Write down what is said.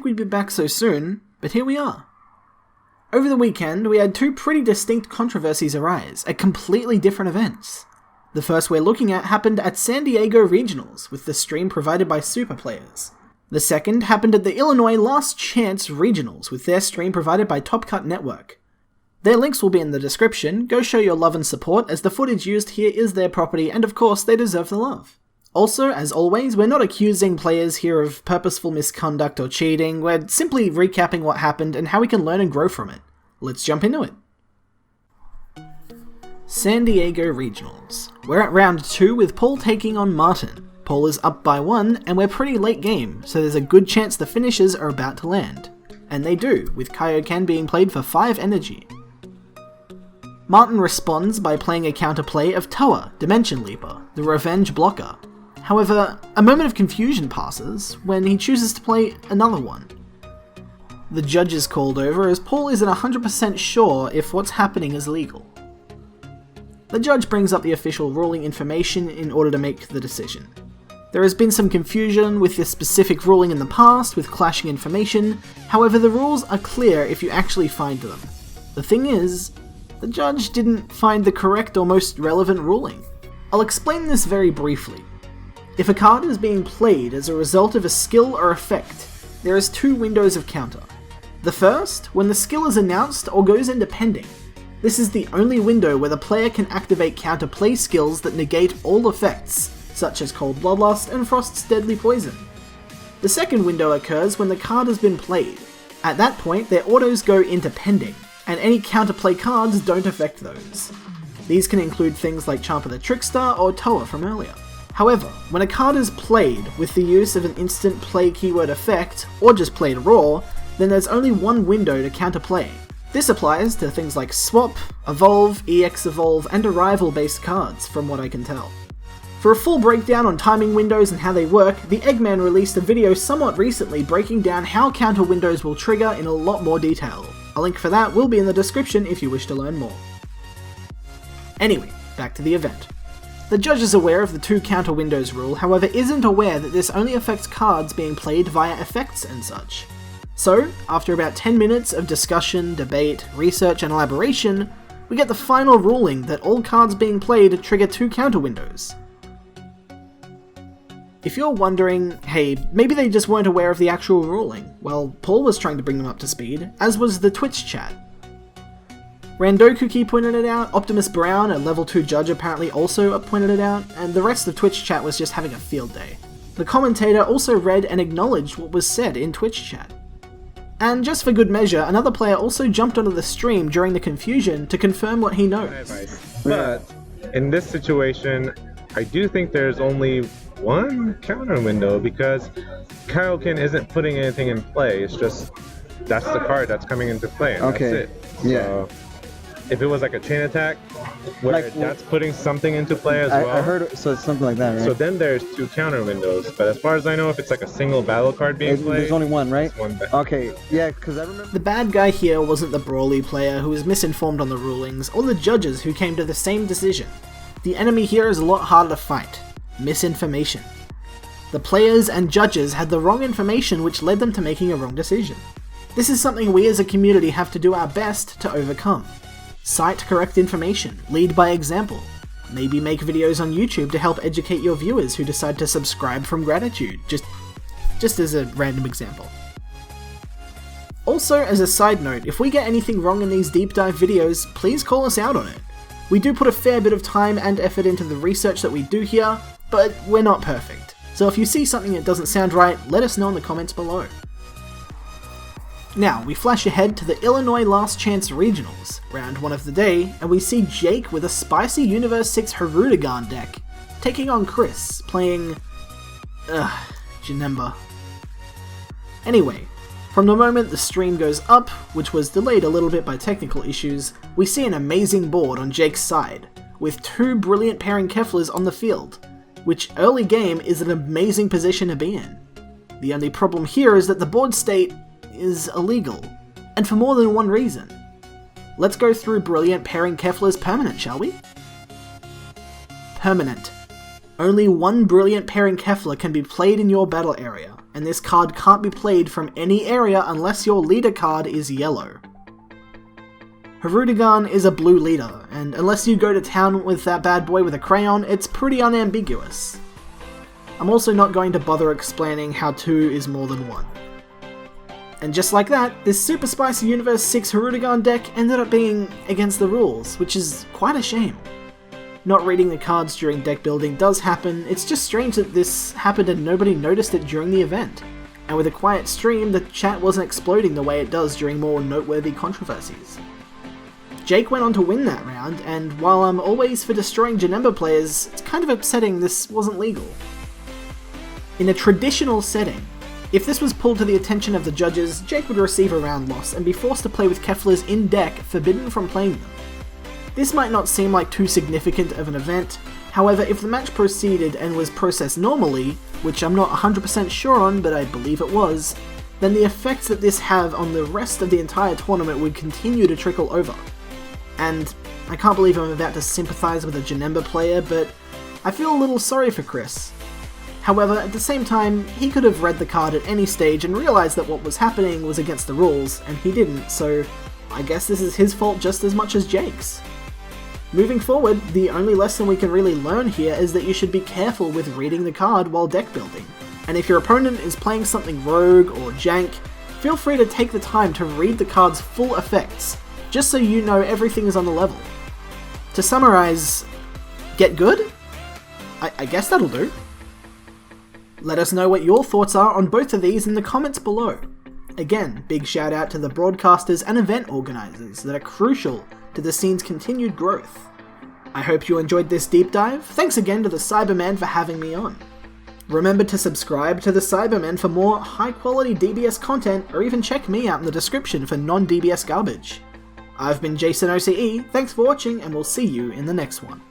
think we'd be back so soon, but here we are. Over the weekend, we had two pretty distinct controversies arise at completely different events. The first we're looking at happened at San Diego Regionals, with the stream provided by Super Players. The second happened at the Illinois Last Chance Regionals, with their stream provided by Top Cut Network. Their links will be in the description. Go show your love and support, as the footage used here is their property, and of course they deserve the love. Also, as always, we're not accusing players here of purposeful misconduct or cheating, we're simply recapping what happened and how we can learn and grow from it. Let's jump into it. San Diego Regionals. We're at round 2 with Paul taking on Martin. Paul is up by 1, and we're pretty late game, so there's a good chance the finishers are about to land. And they do, with Kaioken being played for 5 energy. Martin responds by playing a counterplay of Toa, Dimension Leaper, the revenge blocker. However, a moment of confusion passes when he chooses to play another one. The judge is called over as Paul isn't 100% sure if what's happening is legal. The judge brings up the official ruling information in order to make the decision. There has been some confusion with this specific ruling in the past, with clashing information, however the rules are clear if you actually find them. The thing is, the judge didn't find the correct or most relevant ruling. I'll explain this very briefly. If a card is being played as a result of a skill or effect, there is 2 windows of counter. The first, when the skill is announced or goes into pending. This is the only window where the player can activate counterplay skills that negate all effects, such as Cold Bloodlust and Frost's Deadly Poison. The second window occurs when the card has been played. At that point, their autos go into pending, and any counterplay cards don't affect those. These can include things like Champa the Trickster or Toa from earlier. However, when a card is played with the use of an instant play keyword effect, or just played raw, then there's only one window to counterplay. This applies to things like Swap, Evolve, EX Evolve, and Arrival based cards, from what I can tell. For a full breakdown on timing windows and how they work, the Eggman released a video somewhat recently breaking down how counter windows will trigger in a lot more detail. A link for that will be in the description if you wish to learn more. Anyway, back to the event. The judge is aware of the 2 counter windows rule, however isn't aware that this only affects cards being played via effects and such. So, after about 10 minutes of discussion, debate, research and elaboration, we get the final ruling that all cards being played trigger 2 counter windows. If you're wondering, hey, maybe they just weren't aware of the actual ruling, well, Paul was trying to bring them up to speed, as was the Twitch chat. Randokuki pointed it out, Optimus Brown, a level 2 judge, apparently also pointed it out, and the rest of Twitch chat was just having a field day. The commentator also read and acknowledged what was said in Twitch chat. And just for good measure, another player also jumped onto the stream during the confusion to confirm what he knows. But in this situation, I do think there's only one counter window because Kaioken isn't putting anything in play. It's just that's the card that's coming into play. And okay. That's it. Yeah. So, if it was like a chain attack, where like, that's putting something into play as well. I heard so it's something like that, right? So then there's 2 counter windows. But as far as I know, if it's like a single battle card being played, there's only one, right? One okay, yeah, because I remember the bad guy here wasn't the Brawly player who was misinformed on the rulings, or the judges who came to the same decision. The enemy here is a lot harder to fight. Misinformation. The players and judges had the wrong information which led them to making a wrong decision. This is something we as a community have to do our best to overcome. Cite correct information, lead by example. Maybe make videos on YouTube to help educate your viewers who decide to subscribe from gratitude, just as a random example. Also, as a side note, if we get anything wrong in these deep dive videos, please call us out on it. We do put a fair bit of time and effort into the research that we do here, but we're not perfect. So if you see something that doesn't sound right, let us know in the comments below. Now, we flash ahead to the Illinois Last Chance Regionals, round 1 of the day, and we see Jake with a spicy Universe 6 Harudagan deck, taking on Chris, playing... Janemba. Anyway, from the moment the stream goes up, which was delayed a little bit by technical issues, we see an amazing board on Jake's side, with 2 brilliant pairing Keflers on the field, which early game is an amazing position to be in. The only problem here is that the board state is illegal, and for more than one reason. Let's go through brilliant pairing Kefler's permanent, shall we? Permanent. Only one brilliant pairing Kefler can be played in your battle area. and this card can't be played from any area unless your leader card is yellow. Hirudegarn is a blue leader, and unless you go to town with that bad boy with a crayon, it's pretty unambiguous. I'm also not going to bother explaining how 2 is more than 1. And just like that, this Super Spicy Universe 6 Hirudegarn deck ended up being against the rules, which is quite a shame. Not reading the cards during deck building does happen, it's just strange that this happened and nobody noticed it during the event. And with a quiet stream, the chat wasn't exploding the way it does during more noteworthy controversies. Jake went on to win that round, and while I'm always for destroying Janemba players, it's kind of upsetting this wasn't legal. In a traditional setting, if this was pulled to the attention of the judges, Jake would receive a round loss and be forced to play with Keflers in deck, forbidden from playing them. This might not seem like too significant of an event, however if the match proceeded and was processed normally, which I'm not 100% sure on but I believe it was, then the effects that this have on the rest of the entire tournament would continue to trickle over. And I can't believe I'm about to sympathise with a Janemba player, but I feel a little sorry for Chris. However, at the same time, he could have read the card at any stage and realised that what was happening was against the rules, and he didn't, so I guess this is his fault just as much as Jake's. Moving forward, the only lesson we can really learn here is that you should be careful with reading the card while deck building, and if your opponent is playing something rogue or jank, feel free to take the time to read the card's full effects, just so you know everything is on the level. To summarise, get good? I guess that'll do. Let us know what your thoughts are on both of these in the comments below. Again, big shout out to the broadcasters and event organisers that are crucial to the scene's continued growth. I hope you enjoyed this deep dive. Thanks again to the Cyberman for having me on. Remember to subscribe to the Cyberman for more high quality DBS content, or even check me out in the description for non-DBS garbage. I've been Jason OCE, thanks for watching and we'll see you in the next one.